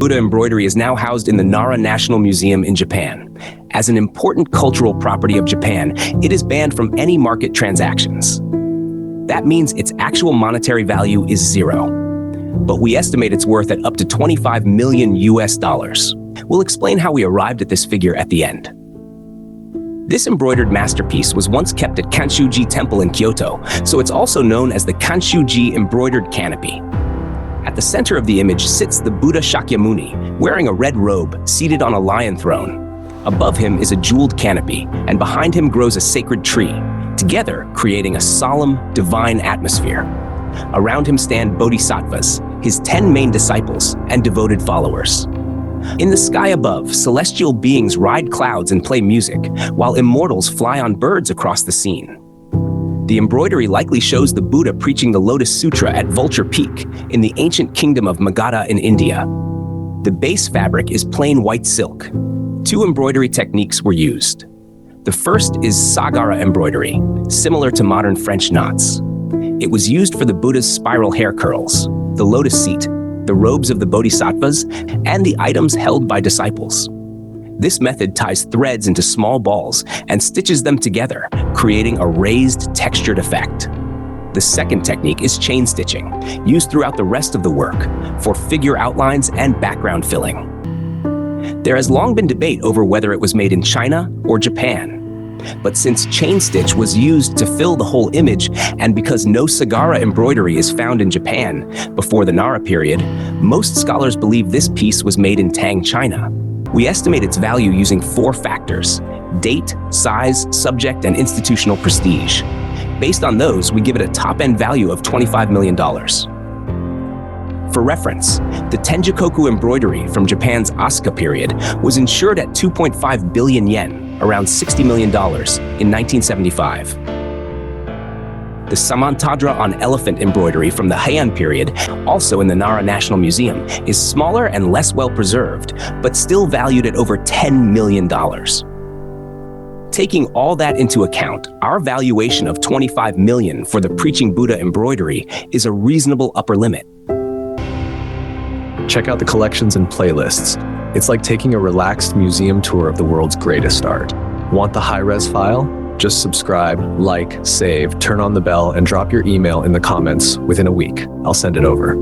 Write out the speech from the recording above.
Buddha embroidery is now housed in the Nara National Museum in Japan. As an important cultural property of Japan, it is banned from any market transactions. That means its actual monetary value is zero. But we estimate its worth at up to 25 million US dollars. We'll explain how we arrived at this figure at the end. This embroidered masterpiece was once kept at Kajūji Temple in Kyoto, so it's also known as the Kajūji Embroidered Canopy. At the center of the image sits the Buddha Śākyamuni, wearing a red robe, seated on a lion throne. Above him is a jeweled canopy, and behind him grows a sacred tree, together creating a solemn, divine atmosphere. Around him stand bodhisattvas, his 10 main disciples and devoted followers. In the sky above, celestial beings ride clouds and play music, while immortals fly on birds across the scene. The embroidery likely shows the Buddha preaching the Lotus Sutra at Vulture Peak in the ancient kingdom of Magadha in India. The base fabric is plain white silk. 2 embroidery techniques were used. The first is Sagara embroidery, similar to modern French knots. It was used for the Buddha's spiral hair curls, the lotus seat, the robes of the bodhisattvas, and the items held by disciples. This method ties threads into small balls and stitches them together, creating a raised, textured effect. The second technique is chain stitching, used throughout the rest of the work for figure outlines and background filling. There has long been debate over whether it was made in China or Japan. But since chain stitch was used to fill the whole image, and because no Sagara embroidery is found in Japan before the Nara period, most scholars believe this piece was made in Tang, China. We estimate its value using 4 factors: date, size, subject, and institutional prestige. Based on those, we give it a top-end value of $25 million. For reference, the Tenjikoku embroidery from Japan's Asuka period was insured at 2.5 billion yen, around $60 million, in 1975. The Samantadra on elephant embroidery from the Heian period, also in the Nara National Museum, is smaller and less well-preserved, but still valued at over $10 million. Taking all that into account, our valuation of $25 million for the Preaching Buddha embroidery is a reasonable upper limit. Check out the collections and playlists. It's like taking a relaxed museum tour of the world's greatest art. Want the high-res file? Just subscribe, like, save, turn on the bell, and drop your email in the comments within a week. I'll send it over.